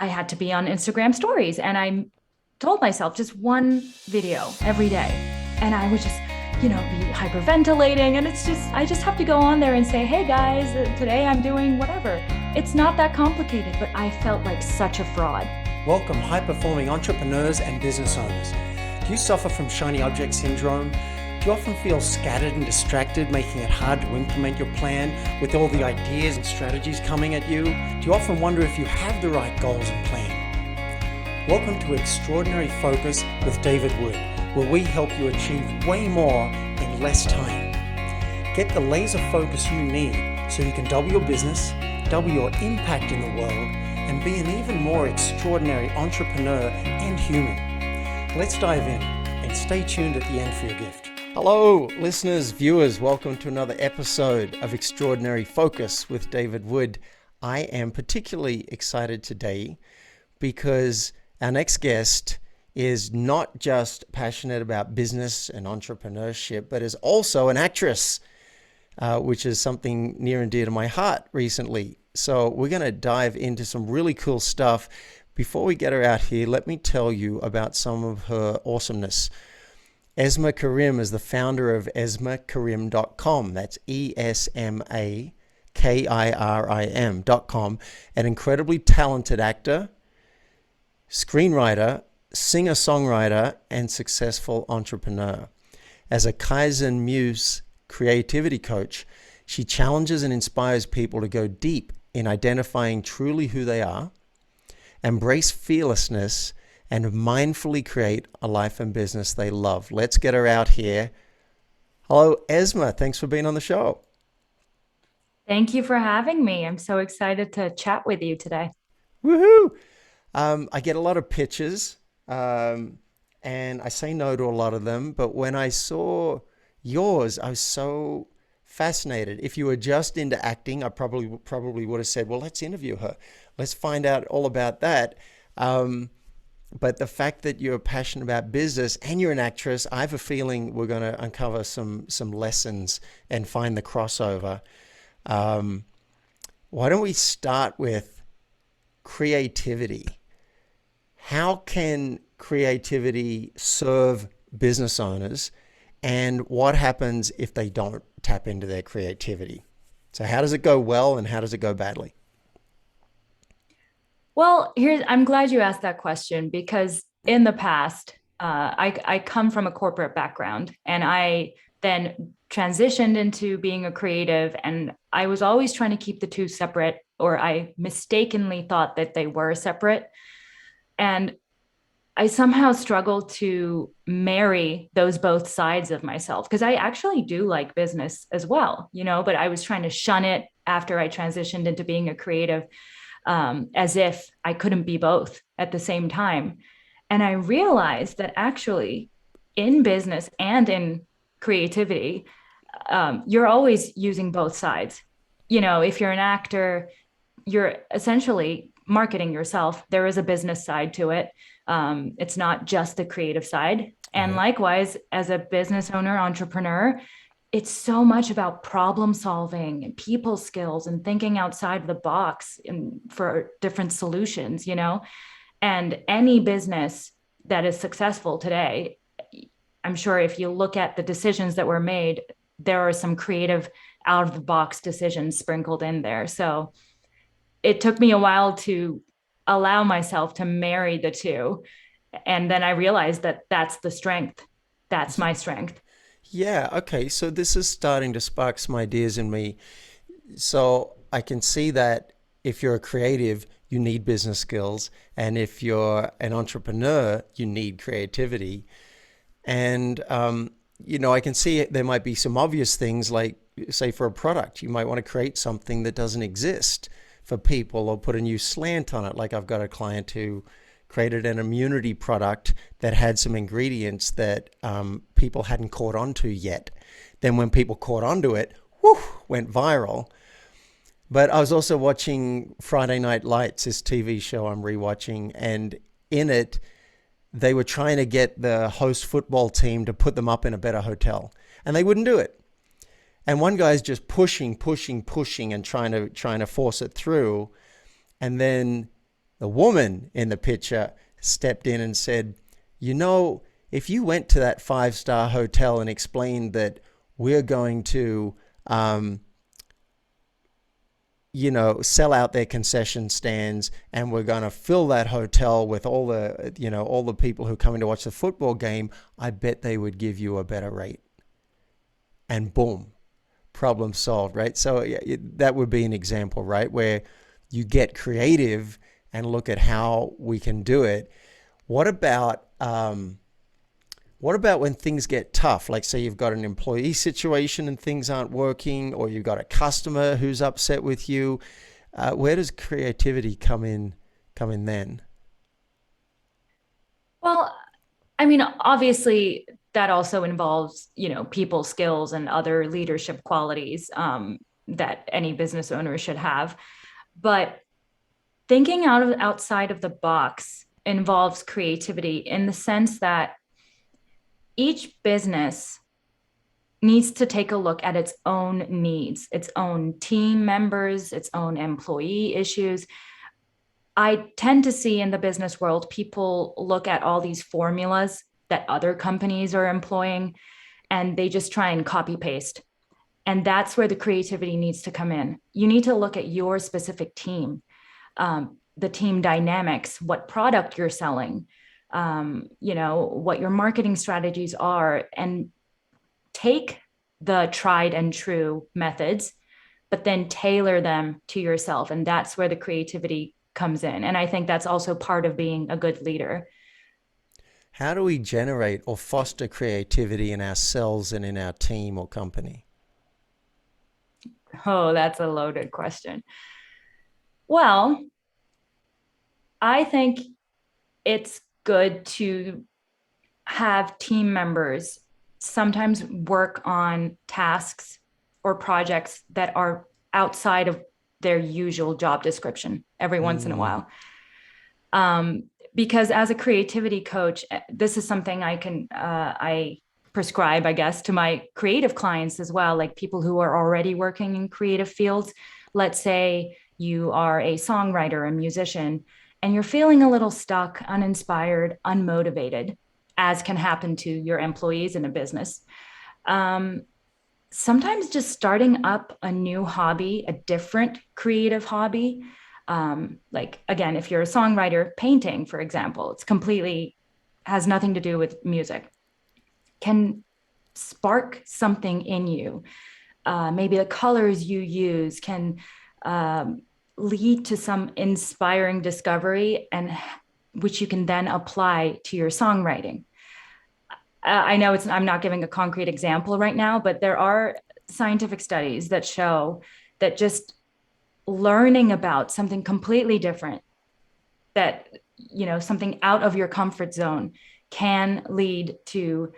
I had to be on Instagram stories. And I told myself just one video every day. And I would just, be hyperventilating. And I just have to go on there and say, hey guys, today I'm doing whatever. It's not that complicated, but I felt like such a fraud. Welcome, high-performing entrepreneurs and business owners. Do you suffer from shiny object syndrome? Do you often feel scattered and distracted, making it hard to implement your plan with all the ideas and strategies coming at you? Do you often wonder if you have the right goals and plan? Welcome to Extraordinary Focus with David Wood, where we help you achieve way more in less time. Get the laser focus you need so you can double your business, double your impact in the world, and be an even more extraordinary entrepreneur and human. Let's dive in and stay tuned at the end for your gift. Hello, listeners, viewers. Welcome to another episode of Extraordinary Focus with David Wood. I am particularly excited today because our next guest is not just passionate about business and entrepreneurship, but is also an actress, which is something near and dear to my heart recently. So we're going to dive into some really cool stuff. Before we get her out here, let me tell you about some of her awesomeness. Esma Kirim is the founder of esmakirim.com. That's ESMAKIRIM.com. An incredibly talented actor, screenwriter, singer-songwriter, and successful entrepreneur. As a Kaizen Muse creativity coach, she challenges and inspires people to go deep in identifying truly who they are, embrace fearlessness, and mindfully create a life and business they love. Let's get her out here. Hello, Esma. Thanks for being on the show. Thank you for having me. I'm so excited to chat with you today. Woohoo! I get a lot of pitches, and I say no to a lot of them. But when I saw yours, I was so fascinated. If you were just into acting, I probably would have said, well, let's interview her. Let's find out all about that. But the fact that you're passionate about business and you're an actress, I have a feeling we're going to uncover some lessons and find the crossover. Why don't we start with creativity? How can creativity serve business owners, and what happens if they don't tap into their creativity? So how does it go well and how does it go badly? Well, I'm glad you asked that question because in the past, I come from a corporate background and I then transitioned into being a creative, and I was always trying to keep the two separate, or I mistakenly thought that they were separate. And I somehow struggle to marry those both sides of myself because I actually do like business as well, but I was trying to shun it after I transitioned into being a creative, as if I couldn't be both at the same time. And I realized that actually in business and in creativity, you're always using both sides. If you're an actor, you're essentially marketing yourself. There is a business side to it. It's not just the creative side. And likewise, as a business owner, entrepreneur, it's so much about problem solving and people skills and thinking outside the box for different solutions, And any business that is successful today, I'm sure if you look at the decisions that were made, there are some creative out of the box decisions sprinkled in there. So it took me a while to allow myself to marry the two. And then I realized that that's the strength. That's my strength. Yeah, okay. So this is starting to spark some ideas in me. So I can see that if you're a creative, you need business skills. And if you're an entrepreneur, you need creativity. And, I can see there might be some obvious things like, say, for a product, you might want to create something that doesn't exist for people or put a new slant on it. Like I've got a client who created an immunity product that had some ingredients that people hadn't caught on to yet. Then when people caught onto it, went viral. But I was also watching Friday Night Lights, this TV show I'm rewatching, and in it, they were trying to get the host football team to put them up in a better hotel, and they wouldn't do it. And one guy's just pushing, and trying to force it through. And then The woman in the picture stepped in and said, you know, if you went to that five-star hotel and explained that we're going to, um, sell out their concession stands and we're going to fill that hotel with all the people who come in to watch the football game, I bet they would give you a better rate. And boom, problem solved, right? So that would be an example, right, where you get creative and look at how we can do it. What about when things get tough? Like, say you've got an employee situation and things aren't working, or you've got a customer who's upset with you. Where does creativity come in then? Well, I mean, obviously, that also involves, people skills and other leadership qualities that any business owner should have. But thinking outside of the box involves creativity in the sense that each business needs to take a look at its own needs, its own team members, its own employee issues. I tend to see in the business world, people look at all these formulas that other companies are employing and they just try and copy paste. And that's where the creativity needs to come in. You need to look at your specific team, the team dynamics, what product you're selling, what your marketing strategies are, and take the tried and true methods, but then tailor them to yourself. And that's where the creativity comes in. And I think that's also part of being a good leader. How do we generate or foster creativity in ourselves and in our team or company? Oh, that's a loaded question. Well, I think it's good to have team members sometimes work on tasks or projects that are outside of their usual job description every once in a Mm. while. Because as a creativity coach, this is something I prescribe, I guess, to my creative clients as well, like people who are already working in creative fields. Let's say you are a songwriter, a musician, and you're feeling a little stuck, uninspired, unmotivated, as can happen to your employees in a business. Um, Sometimes just starting up a new hobby, a different creative hobby, like again, if you're a songwriter, painting, for example, it's completely has nothing to do with music, can spark something in you. Maybe the colors you use can lead to some inspiring discovery, and which you can then apply to your songwriting. I know I'm not giving a concrete example right now, but there are scientific studies that show that just learning about something completely different, that, something out of your comfort zone, can lead to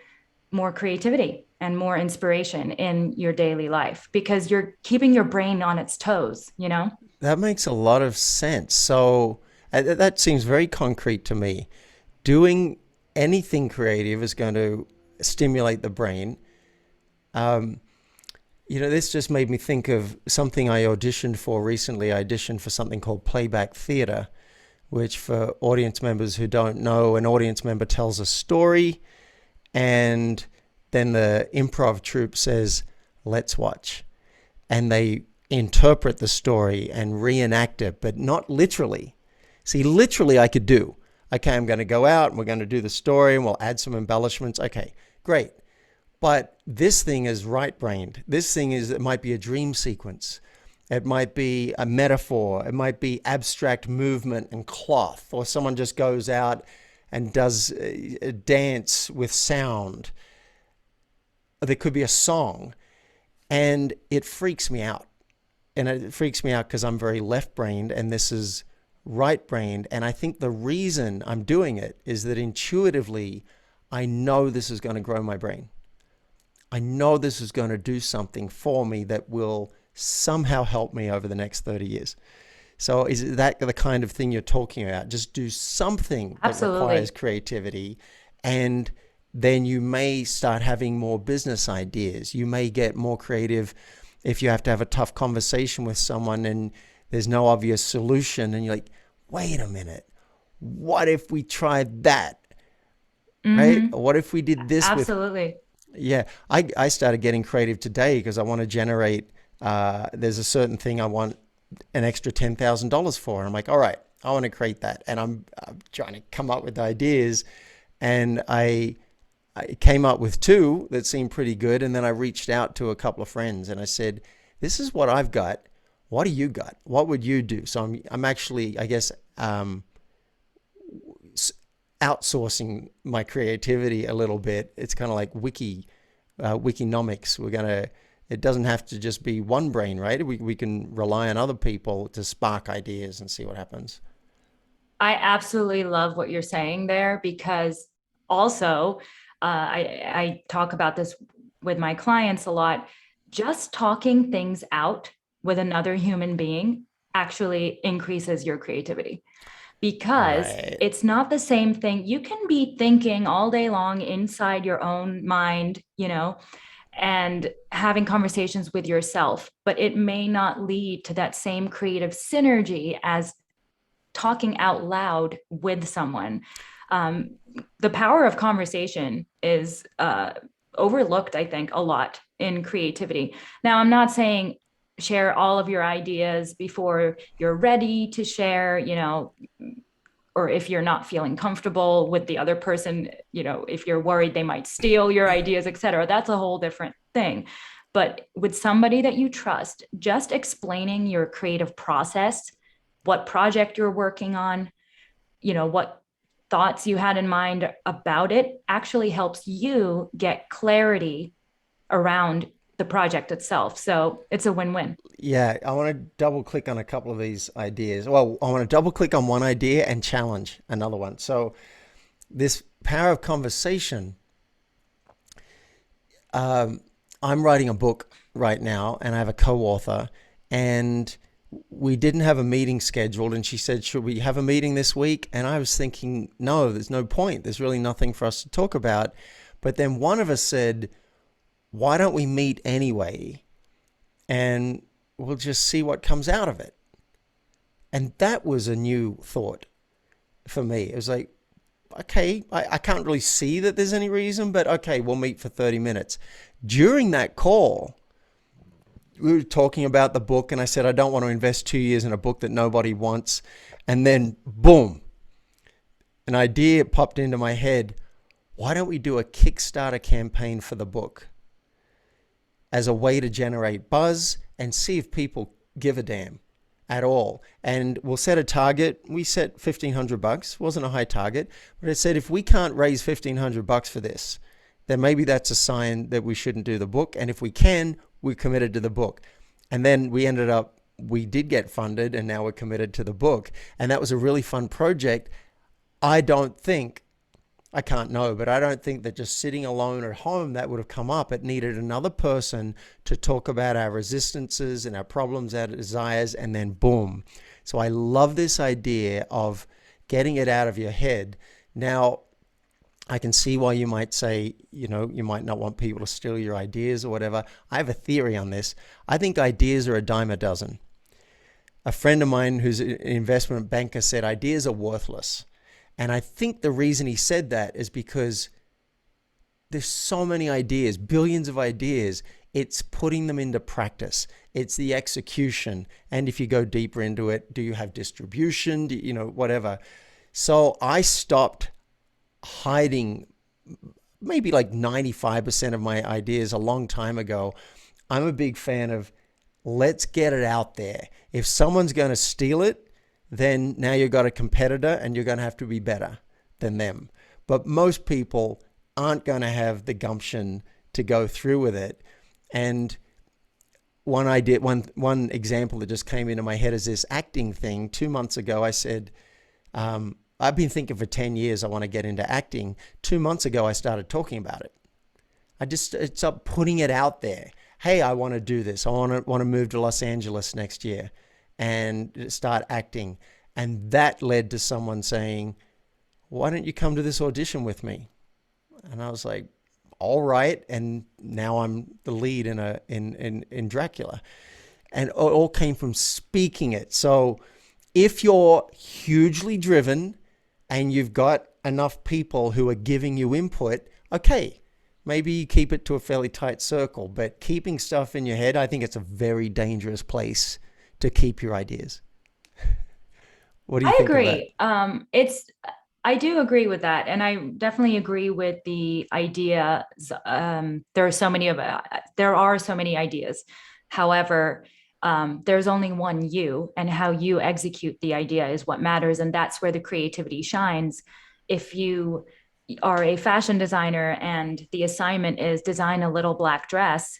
more creativity and more inspiration in your daily life because you're keeping your brain on its toes. That makes a lot of sense. So that seems very concrete to me. Doing anything creative is going to stimulate the brain. This just made me think of something I auditioned for recently. I auditioned for something called playback theater, which, for audience members who don't know, an audience member tells a story and then the improv troupe says, let's watch. And they interpret the story and reenact it, but not literally. See, literally I could do. Okay, I'm going to go out and we're going to do the story and we'll add some embellishments. Okay, great. But this thing is right-brained. This thing it might be a dream sequence. It might be a metaphor. It might be abstract movement and cloth, or someone just goes out and does a dance with sound. There could be a song, and it freaks me out. And it freaks me out because I'm very left-brained and this is right-brained. And I think the reason I'm doing it is that intuitively, I know this is going to grow my brain. I know this is going to do something for me that will somehow help me over the next 30 years. So is that the kind of thing you're talking about? Just do something that Absolutely. requires creativity, and then you may start having more business ideas. You may get more creative if you have to have a tough conversation with someone and there's no obvious solution and you're like, wait a minute, what if we tried that? Right? Hmm. What if we did this with, Absolutely. yeah, I started getting creative today because I want to generate, there's a certain thing I want an extra $10,000 for. And I'm like, all right, I want to create that. And I'm trying to come up with ideas. And I came up with two that seemed pretty good. And then I reached out to a couple of friends and I said, this is what I've got. What do you got? What would you do? So I'm actually, I guess, outsourcing my creativity a little bit. It's kind of like Wikinomics. It doesn't have to just be one brain, right? We can rely on other people to spark ideas and see what happens. I absolutely love what you're saying there because also I talk about this with my clients a lot. Just talking things out with another human being actually increases your creativity because Right. it's not the same thing. You can be thinking all day long inside your own mind, and having conversations with yourself, but it may not lead to that same creative synergy as talking out loud with someone. Um, the power of conversation is overlooked, I think, a lot in creativity. Now, I'm not saying share all of your ideas before you're ready to share, or if you're not feeling comfortable with the other person, if you're worried they might steal your ideas, et cetera. That's a whole different thing. But with somebody that you trust, just explaining your creative process, what project you're working on, what thoughts you had in mind about it actually helps you get clarity around the project itself. So it's a win-win. Yeah, I want to double click on a couple of these ideas. Well, I want to double click on one idea and challenge another one. So, this power of conversation, I'm writing a book right now and I have a co-author, and we didn't have a meeting scheduled, and she said, should we have a meeting this week? And I was thinking, no, there's no point. There's really nothing for us to talk about. But then one of us said, why don't we meet anyway? And we'll just see what comes out of it. And that was a new thought for me. It was like, okay, I can't really see that there's any reason, but okay, we'll meet for 30 minutes. During that call, we were talking about the book, and I said, I don't want to invest 2 years in a book that nobody wants. And then, boom, an idea popped into my head. Why don't we do a Kickstarter campaign for the book as a way to generate buzz and see if people give a damn at all? And we'll set a target. We set $1,500. Wasn't a high target, but it said if we can't raise $1,500 for this, then maybe that's a sign that we shouldn't do the book. And if we can, we're committed to the book. And then we did get funded, and now we're committed to the book. And that was a really fun project. I don't think, I can't know, but I don't think that just sitting alone at home that would have come up. It needed another person to talk about our resistances and our problems, our desires, and then boom. So I love this idea of getting it out of your head. Now, I can see why you might say, you might not want people to steal your ideas or whatever. I have a theory on this. I think ideas are a dime a dozen. A friend of mine who's an investment banker said ideas are worthless. And I think the reason he said that is because there's so many ideas, billions of ideas. It's putting them into practice. It's the execution. And if you go deeper into it, do you have distribution? Whatever. So I stopped hiding maybe like 95% of my ideas a long time ago. I'm a big fan of let's get it out there. If someone's going to steal it, then now you've got a competitor and you're going to have to be better than them. But most people aren't going to have the gumption to go through with it. And one example that just came into my head is this acting thing. 2 months ago, I said, I've been thinking for 10 years I want to get into acting. 2 months ago, I started talking about it. It's up putting it out there. Hey, I want to do this. I want to move to Los Angeles next year and start acting. And that led to someone saying, why don't you come to this audition with me? And I was like, all right. And now I'm the lead in Dracula. And it all came from speaking it. So If you're hugely driven and you've got enough people who are giving you input, okay, maybe you keep it to a fairly tight circle. But keeping stuff in your head, I think it's a very dangerous place to keep your ideas. What do you I think of that? agree. I do agree with that, and I definitely agree with the idea. There are so many there are so many ideas. However, there's only one you, and how you execute the idea is what matters, and that's where the creativity shines. If you are a fashion designer and the assignment is design a little black dress,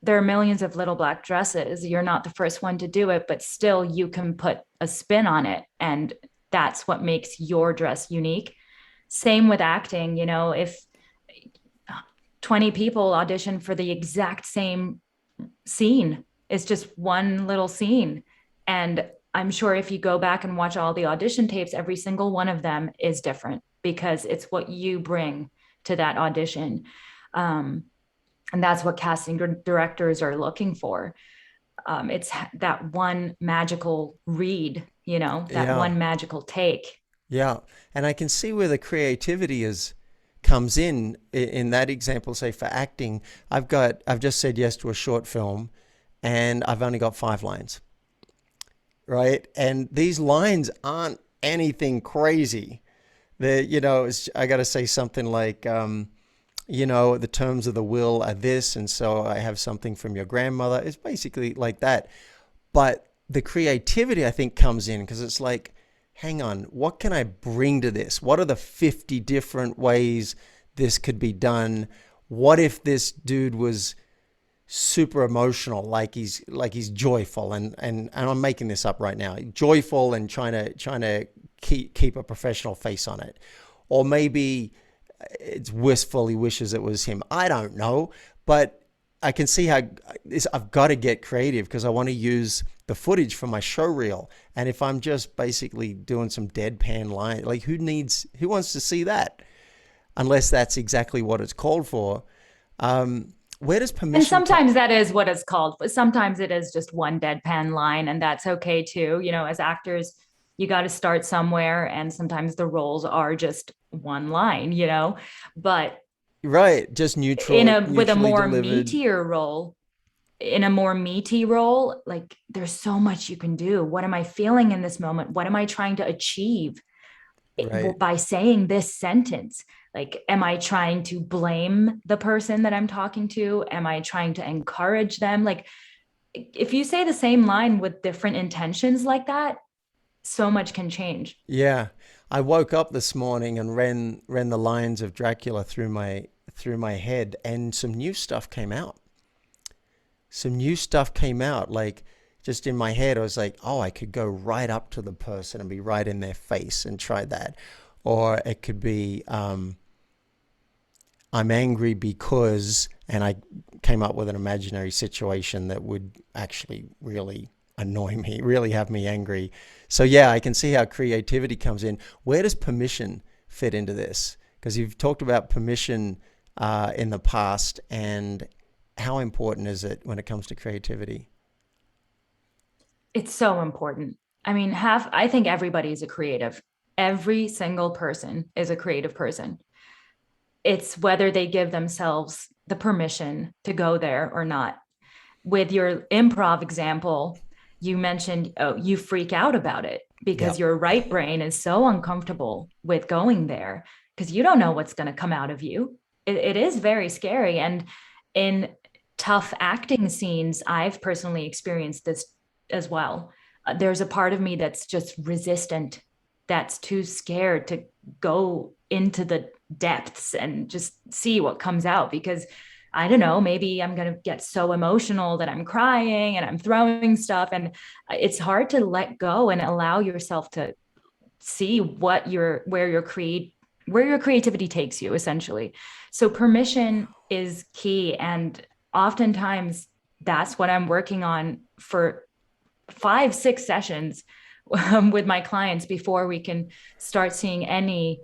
there are millions of little black dresses. You're not the first one to do it, but still you can put a spin on it. And that's what makes your dress unique. Same with acting. If 20 people audition for the exact same scene, it's just one little scene. And I'm sure if you go back and watch all the audition tapes, every single one of them is different because it's what you bring to that audition. Um, and that's what casting directors are looking for. It's that one magical read, that Yeah, one magical take. yeah. And I can see where the creativity is comes in that example, say for acting. I've just said yes to a short film and I've only got 5 lines, right? And these lines aren't anything crazy. I got to say something like, the terms of the will are this, and so I have something from your grandmother. It's basically like that. But the creativity, I think, comes in because it's like, hang on, what can I bring to this? What are the 50 different ways this could be done? What if this dude was super emotional, like he's joyful, and I'm making this up right now, joyful and trying to keep a professional face on it, or maybe it's wistful. He wishes it was him. I don't know, but I can see how I've got to get creative because I want to use the footage for my show reel. And if I'm just basically doing some deadpan line, like who wants to see that? Unless that's exactly what it's called for. Where does And permission come? sometimes that is what it's called, but sometimes it is just one deadpan line, and that's okay too. As actors, you got to start somewhere, and sometimes the roles are just one line, but Right, just with a neutrally more delivered. meatier role, in a more meaty role, like there's so much you can do. What am I feeling in this moment? What am I trying to achieve Right. by saying this sentence? Like, am I trying to blame the person that I'm talking to? Am I trying to encourage them? Like, if you say the same line with different intentions like that, so much can change. Yeah. I woke up this morning and ran the lines of Dracula through my head, and some new stuff came out. Like, just in my head, I was like, oh, I could go right up to the person and be right in their face and try that. Or it could be, I'm angry because, and I came up with an imaginary situation that would actually really annoy me, really have me angry. So, yeah, I can see how creativity comes in. Where does permission fit into this? Because you've talked about permission in the past, and how important is it when it comes to creativity? It's so important. I mean, I think everybody is a creative. Every single person is a creative person. It's whether they give themselves the permission to go there or not. With your improv example, you mentioned, oh, you freak out about it Yeah. because your right brain is so uncomfortable with going there because you don't know what's going to come out of you. It is very scary. And in tough acting scenes, I've personally experienced this as well. There's a part of me that's just resistant, that's too scared to go into the depths and just see what comes out because I don't know, maybe I'm going to get so emotional that I'm crying and I'm throwing stuff. And it's hard to let go and allow yourself to see where your creativity takes you, essentially. So permission is key. And oftentimes that's what I'm working on for 5, 6 sessions with my clients before we can start seeing any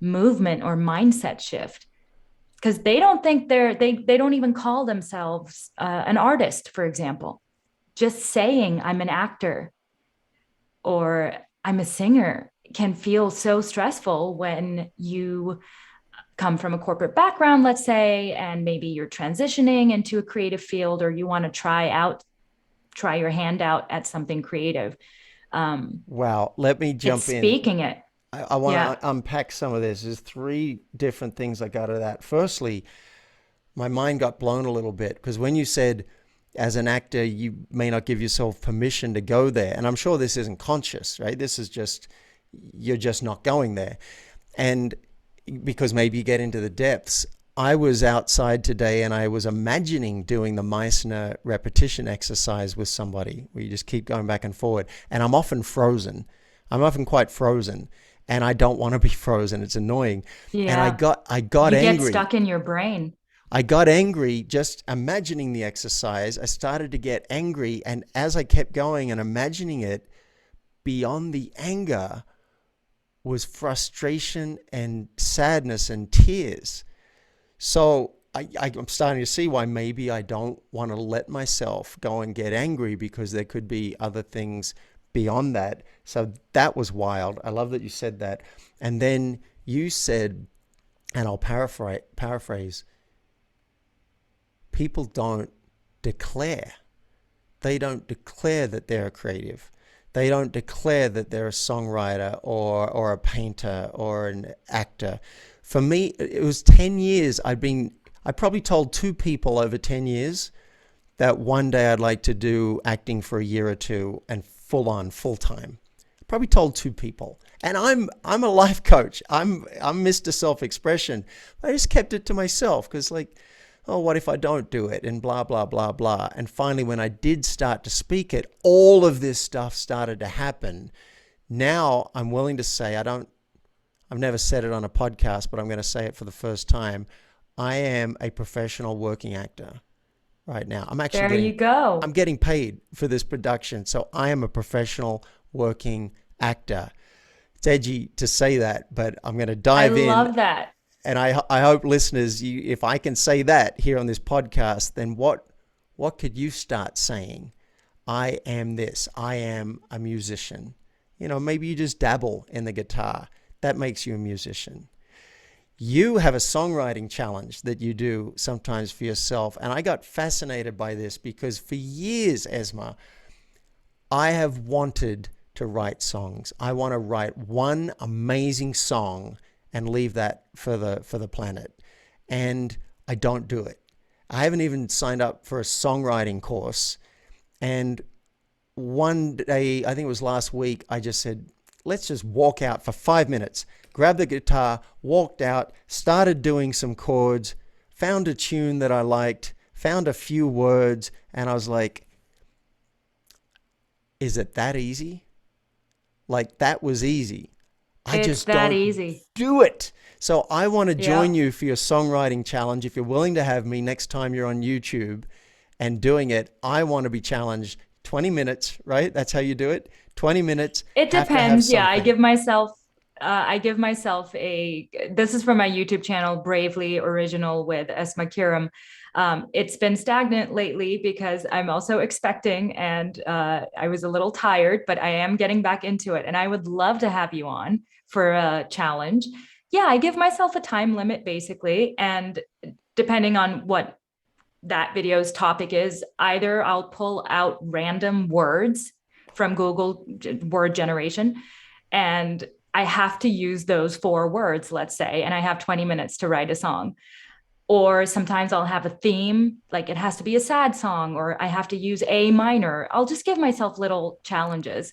movement or mindset shift, because they don't think they don't even call themselves an artist, for example. Just saying I'm an actor or I'm a singer can feel so stressful when you come from a corporate background, let's say, and maybe you're transitioning into a creative field, or you want to try your hand out at something creative. Um, Wow, let me it's jump in. speaking it. I want Yeah. to unpack some of this. There's three different things I got out of that. Firstly, my mind got blown a little bit because when you said, as an actor, you may not give yourself permission to go there. And I'm sure this isn't conscious, right? This is just, you're just not going there. And because maybe you get into the depths. I was outside today and I was imagining doing the Meissner repetition exercise with somebody where you just keep going back and forward. And I'm often frozen. I'm often quite frozen and I don't want to be frozen. It's annoying. And Yeah. I got You get angry. stuck in your brain. I got angry just imagining the exercise. I started to get angry. And as I kept going and imagining it, beyond the anger was frustration and sadness and tears. So I'm starting to see why maybe I don't want to let myself go and get angry because there could be other things beyond that. So that was wild. I love that you said that. And then you said, and I'll paraphrase, people don't declare. They don't declare that they're a creative. They don't declare that they're a songwriter or a painter or an actor. For me, it was 10 years. I probably told two people over 10 years that one day I'd like to do acting for a year or two and full time. Probably told two people. And I'm a life coach. I'm Mr. Self-Expression. I just kept it to myself because like, oh, what if I don't do it? And blah, blah, blah, blah. And finally, when I did start to speak it, all of this stuff started to happen. Now I'm willing to say, I've never said it on a podcast, but I'm going to say it for the first time. I am a professional working actor right now. There you go. I'm getting paid for this production. So I am a professional working actor. It's edgy to say that, but I'm going to I dive in. love that. And I hope listeners, if I can say that here on this podcast, then what could you start saying? I am this. I am a musician. You know, maybe you just dabble in the guitar. That makes you a musician. You have a songwriting challenge that you do sometimes for yourself. And I got fascinated by this because for years, Esma, I have wanted to write songs. I want to write one amazing song and leave that for the planet. And I don't do it. I haven't even signed up for a songwriting course. And one day, I think it was last week, I just said, let's just walk out for 5 minutes, grabbed the guitar, walked out, started doing some chords, found a tune that I liked, found a few words, and I was like, is it that easy? Like, that was easy. I It's just that don't easy. do it. So I want to Yeah. join you for your songwriting challenge. If you're willing to have me next time you're on YouTube and doing it, I want to be challenged 20 minutes, right? That's how you do it. 20 minutes, It have to have depends. Yeah, something. I give myself a, this is from my YouTube channel, Bravely Original with Esma Kirim. It's been stagnant lately because I'm also expecting and I was a little tired, but I am getting back into it. And I would love to have you on for a challenge. Yeah, I give myself a time limit basically. And depending on what that video's topic is, either I'll pull out random words from Google word generation and I have to use those 4 words, let's say, and I have 20 minutes to write a song. Or sometimes I'll have a theme, like it has to be a sad song, or I have to use A minor. I'll just give myself little challenges,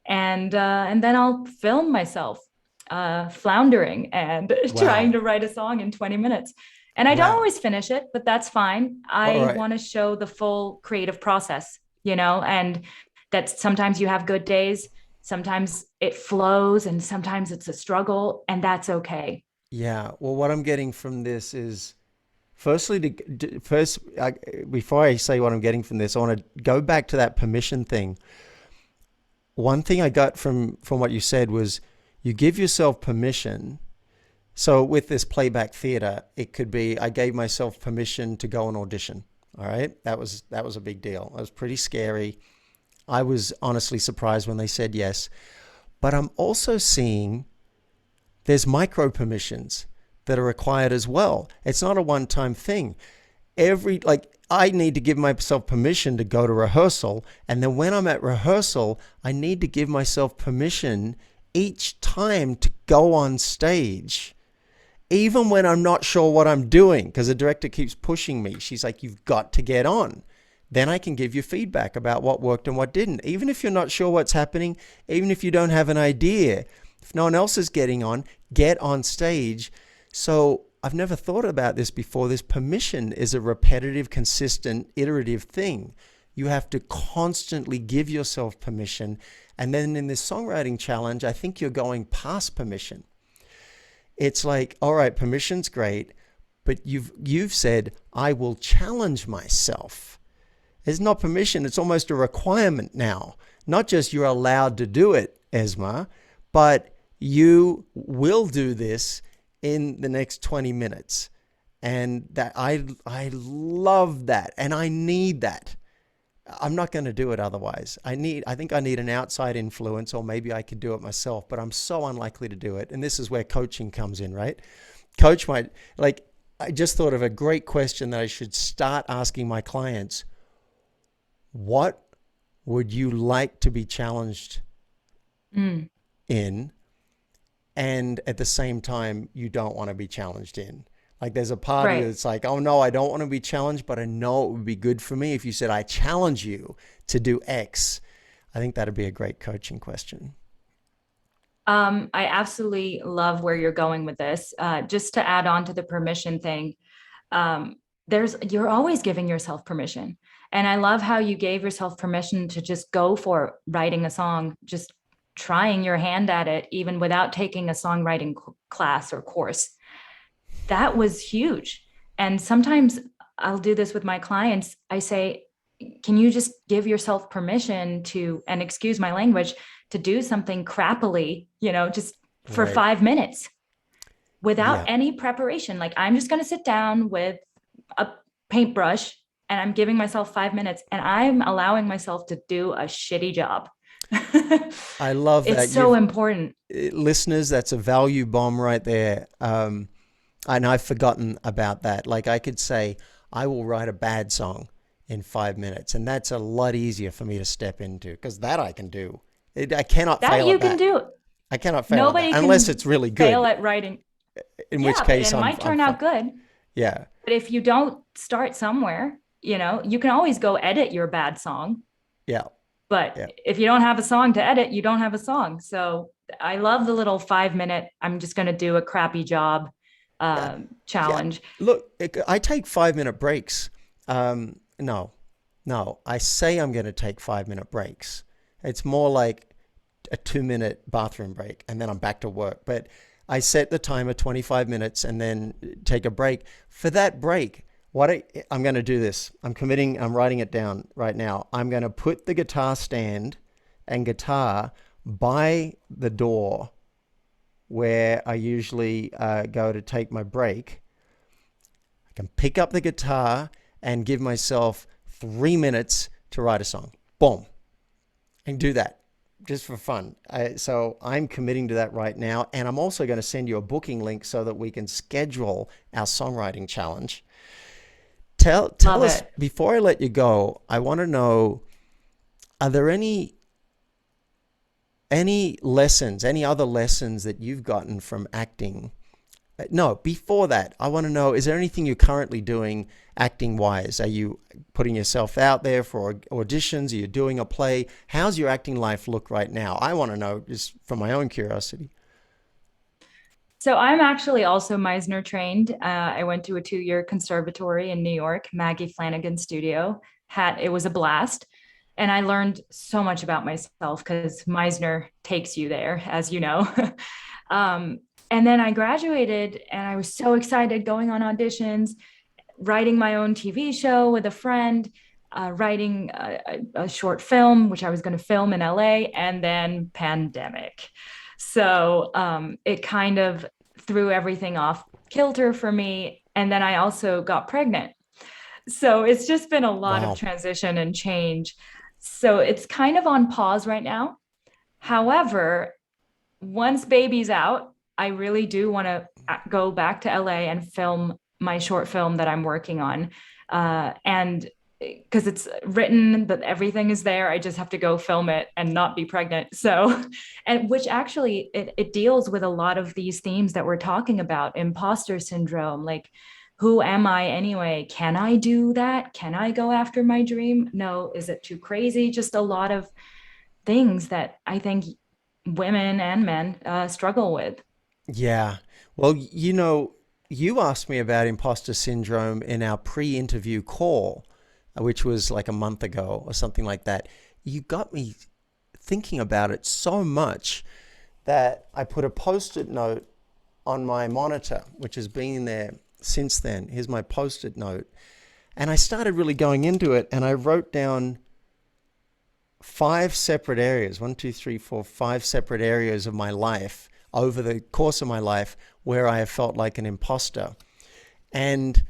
and then I'll film myself floundering and trying Wow. to write a song in 20 minutes. And I don't Wow. always finish it, but that's fine. All I right. want to show the full creative process, and that sometimes you have good days, sometimes it flows, and sometimes it's a struggle, and that's okay. Yeah. Well, what I'm getting from this is firstly, first, before I say what I'm getting from this, I want to go back to that permission thing. One thing I got from what you said was you give yourself permission. So with this playback theater, it could be I gave myself permission to go and audition. All right, that was a big deal. It was pretty scary. I was honestly surprised when they said yes. But I'm also seeing there's micro permissions that are required as well. It's not a one-time thing. I need to give myself permission to go to rehearsal, and then when I'm at rehearsal, I need to give myself permission each time to go on stage, even when I'm not sure what I'm doing, because the director keeps pushing me. She's like, you've got to get on. Then I can give you feedback about what worked and what didn't. Even if you're not sure what's happening, even if you don't have an idea, if no one else is getting on, get on stage. So I've never thought about this before. This permission is a repetitive, consistent, iterative thing. You have to constantly give yourself permission. And then in this songwriting challenge, I think you're going past permission. It's like, all right, permission's great, but you've said, I will challenge myself. It's not permission, it's almost a requirement now. Not just you're allowed to do it, Esma, but you will do this in the next 20 minutes. And that I love that, and I need that. I'm not going to do it otherwise. I think I need an outside influence, or maybe I could do it myself, but I'm so unlikely to do it. And this is where coaching comes in, right? I just thought of a great question that I should start asking my clients. What would you like to be challenged in? And at the same time, you don't want to be challenged in. Like there's a part of you that's like, oh no, I don't want to be challenged, but I know it would be good for me if you said, I challenge you to do X. I think that'd be a great coaching question. I absolutely love where you're going with this. Just to add on to the permission thing, you're always giving yourself permission. And I love how you gave yourself permission to just go for writing a song, just trying your hand at it, even without taking a songwriting class or course. That was huge. And sometimes I'll do this with my clients. I say, can you just give yourself permission to, and excuse my language, to do something crappily, just for Right. 5 minutes without Yeah. any preparation? Like I'm just going to sit down with a paintbrush and I'm giving myself 5 minutes and I'm allowing myself to do a shitty job. I love that. It's so important. Listeners, that's a value bomb right there. And I've forgotten about that. Like I could say, I will write a bad song in 5 minutes, and that's a lot easier for me to step into because that I can do. I cannot That fail you at can that. do. I cannot fail at that Nobody unless can it's really fail good. at writing. In Yeah, which but case, it might I'm turn out fine. good. Yeah, But if you don't start somewhere, you can always go edit your bad song. yeah, But yeah, if you don't have a song to edit, you don't have a song. So I love the little 5 minute, I'm just going to do a crappy job yeah, yeah. challenge. Look, I take 5 minute breaks. No, no, I say I'm going to take 5 minute breaks. It's more like a 2 minute bathroom break, and then I'm back to work. But I set the timer 25 minutes and then take a break. For that break, I'm going to do this. I'm committing, I'm writing it down right now. I'm going to put the guitar stand and guitar by the door where I usually go to take my break. I can pick up the guitar and give myself 3 minutes to write a song. Boom. And do that just for fun. So I'm committing to that right now. And I'm also going to send you a booking link so that we can schedule our songwriting challenge. Tell Love us, it. before I let you go, I want to know, are there any other lessons that you've gotten from acting? No, before that, I want to know, is there anything you're currently doing acting wise? Are you putting yourself out there for auditions? Are you doing a play? How's your acting life look right now? I want to know just from my own curiosity. So I'm actually also Meisner trained. I went to a 2 year conservatory in New York, Maggie Flanagan Studio. It was a blast. And I learned so much about myself because Meisner takes you there, as you know. um, and then I graduated and I was so excited going on auditions, writing my own TV show with a friend, writing a short film, which I was going to film in LA, and then pandemic. So it kind of threw everything off kilter for me. And then I also got pregnant. So it's just been a lot of Wow. transition and change. So it's kind of on pause right now. However, once baby's out, I really do want to go back to LA and film my short film that I'm working on. And because it's written, but everything is there. I just have to go film it and not be pregnant. So, and which actually it deals with a lot of these themes that we're talking about, imposter syndrome, like who am I anyway? Can I do that? Can I go after my dream? No, is it too crazy? Just a lot of things that I think women and men struggle with. Yeah. Well, you asked me about imposter syndrome in our pre-interview call, which was like a month ago or something like that. You got me thinking about it so much that I put a post-it note on my monitor, which has been there since then. Here's my post-it note. And I started really going into it, and I wrote down five separate areas, one, two, three, four, five separate areas of my life over the course of my life where I have felt like an imposter. And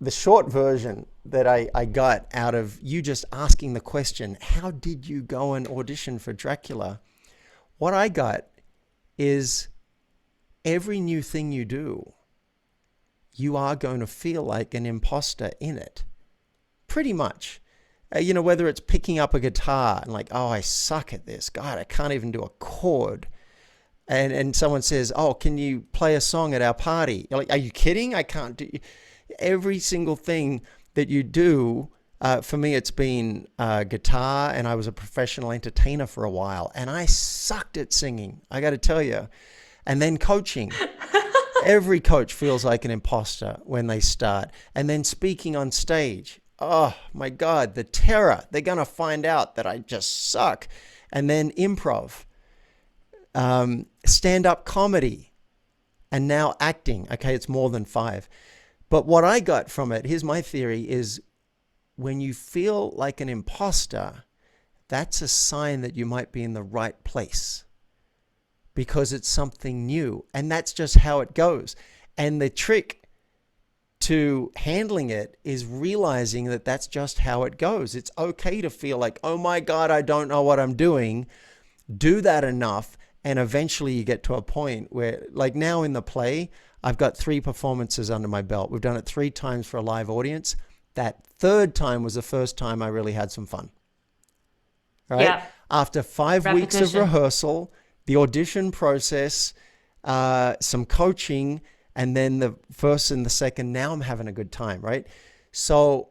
the short version that I got out of you just asking the question, how did you go and audition for Dracula? What I got is every new thing you do, you are going to feel like an imposter in it. Pretty much. Whether it's picking up a guitar and like, oh, I suck at this. God, I can't even do a chord. And someone says, oh, can you play a song at our party? You're like, are you kidding? I can't do. Every single thing that you do, for me, it's been guitar, and I was a professional entertainer for a while, and I sucked at singing, I got to tell you. And then coaching. Every coach feels like an imposter when they start. And then speaking on stage. Oh my God, the terror. They're going to find out that I just suck. And then improv, stand-up comedy, and now acting. Okay, it's more than five. But what I got from it, here's my theory, is when you feel like an imposter, that's a sign that you might be in the right place because it's something new. And that's just how it goes. And the trick to handling it is realizing that that's just how it goes. It's okay to feel like, oh my God, I don't know what I'm doing. Do that enough, and eventually you get to a point where, like now in the play, I've got 3 performances under my belt. We've done it 3 times for a live audience. That third time was the first time I really had some fun. Right? Yeah. After 5 weeks of Repetition. rehearsal, the audition process, some coaching, and then the first and the second, now I'm having a good time, right? So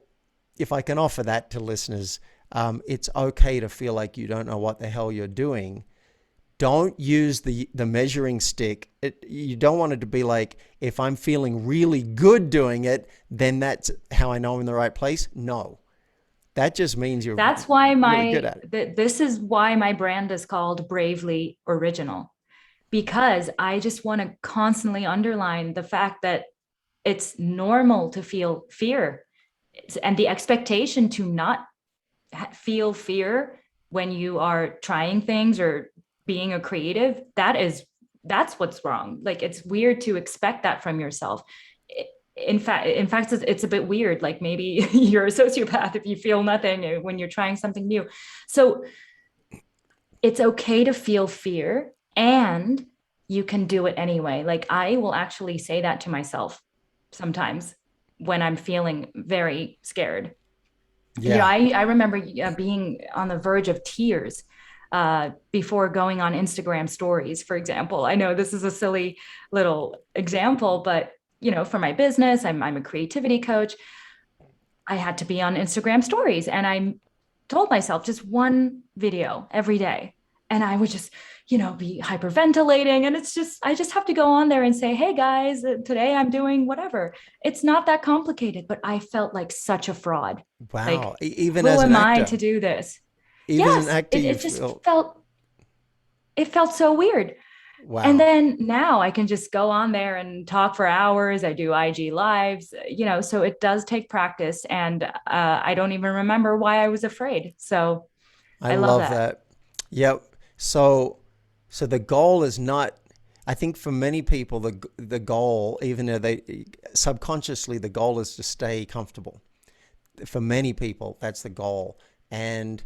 if I can offer that to listeners, it's okay to feel like you don't know what the hell you're doing. Don't use the measuring stick. You don't want it to be like, if I'm feeling really good doing it, then that's how I know I'm in the right place. No, that just means you're That's why really good at it. this is why my brand is called Bravely Original, because I just want to constantly underline the fact that it's normal to feel fear, and the expectation to not feel fear when you are trying things or being a creative, that's what's wrong. Like, it's weird to expect that from yourself. In fact it's a bit weird, like maybe you're a sociopath if you feel nothing when you're trying something new. So it's okay to feel fear, and you can do it anyway. Like, I will actually say that to myself sometimes when I'm feeling very scared. Yeah. I remember being on the verge of tears before going on Instagram stories, for example. I know this is a silly little example, but for my business, I'm a creativity coach. I had to be on Instagram stories, and I told myself just one video every day. And I would just, be hyperventilating. And I just have to go on there and say, hey guys, today I'm doing whatever. It's not that complicated, but I felt like such a fraud. Wow. Like, Even who as an am I actor, to do this? even as an Yes, actor, you feel, it felt so weird. And wow. then now I can just go on there and talk for hours. I do IG lives, so it does take practice. And I don't even remember why I was afraid. So I I love love that. that. Yep. So the goal is not, I think for many people, the goal, even though they subconsciously, the goal is to stay comfortable. For many people, that's the goal. And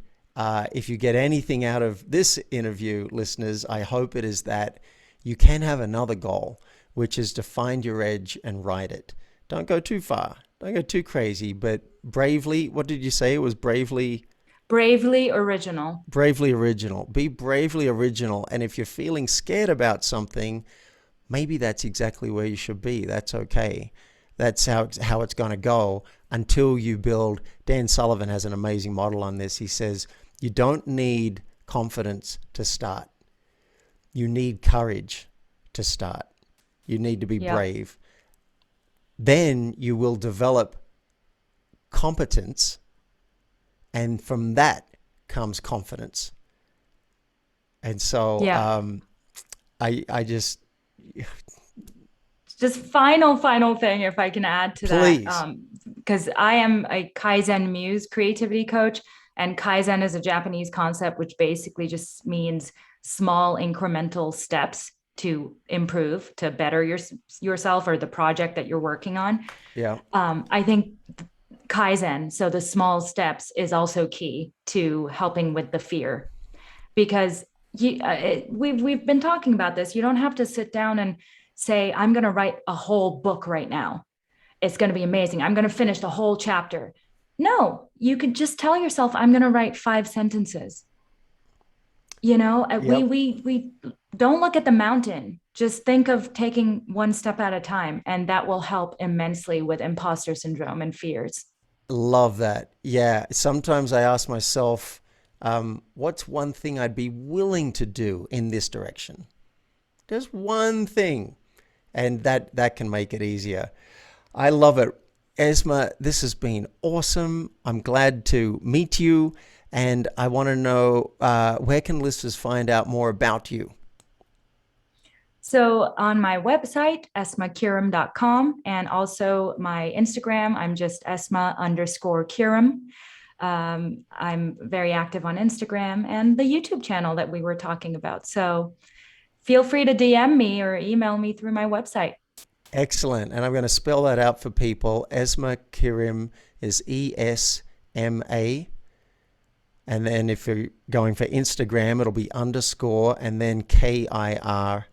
if you get anything out of this interview, listeners, I hope it is that you can have another goal, which is to find your edge and ride it. Don't go too far. Don't go too crazy, but bravely, what did you say? It was bravely original. Bravely original. Be bravely original. And if you're feeling scared about something, maybe that's exactly where you should be. That's okay. That's how it's going to go until you build. Dan Sullivan has an amazing model on this. He says, you don't need confidence to start. You need courage to start. You need to be brave. Then you will develop competence, and from that comes confidence. And so I just final thing, if I can add to please. that, because I am a Kaizen Muse creativity coach, and Kaizen is a Japanese concept which basically just means small incremental steps to improve, to better yourself or the project that you're working on. I think Kaizen, so the small steps, is also key to helping with the fear, because we've been talking about this. You don't have to sit down and say, I'm going to write a whole book right now. It's going to be amazing. I'm going to finish the whole chapter. No, you could just tell yourself, I'm going to write 5 sentences. We don't look at the mountain. Just think of taking one step at a time, and that will help immensely with imposter syndrome and fears. Love that. Yeah. Sometimes I ask myself, what's one thing I'd be willing to do in this direction? Just one thing. And that can make it easier. I love it. Esma, this has been awesome. I'm glad to meet you. And I want to know, where can listeners find out more about you? So on my website, esmakirim.com, and also my Instagram, I'm just Esma_Kirim. I'm very active on Instagram and the YouTube channel that we were talking about. So feel free to DM me or email me through my website. Excellent. And I'm going to spell that out for people. Esma Kirim is ESMA. And then if you're going for Instagram, it'll be _ and then KIRIM.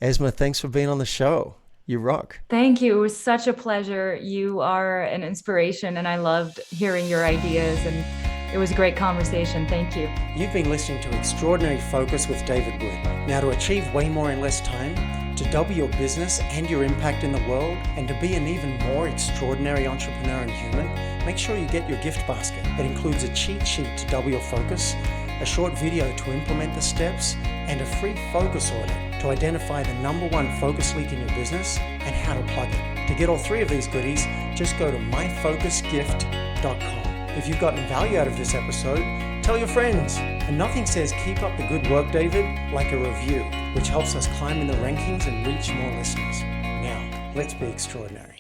Esma, thanks for being on the show. You rock. Thank you. It was such a pleasure. You are an inspiration, and I loved hearing your ideas, and it was a great conversation. Thank you. You've been listening to Extraordinary Focus with David Wood. Now, to achieve way more in less time, to double your business and your impact in the world, and to be an even more extraordinary entrepreneur and human, make sure you get your gift basket. It includes a cheat sheet to double your focus, a short video to implement the steps, and a free focus audit to identify the #1 focus leak in your business and how to plug it. To get all 3 of these goodies, just go to myfocusgift.com. If you've gotten value out of this episode, tell your friends. And nothing says keep up the good work, David, like a review, which helps us climb in the rankings and reach more listeners. Now, let's be extraordinary.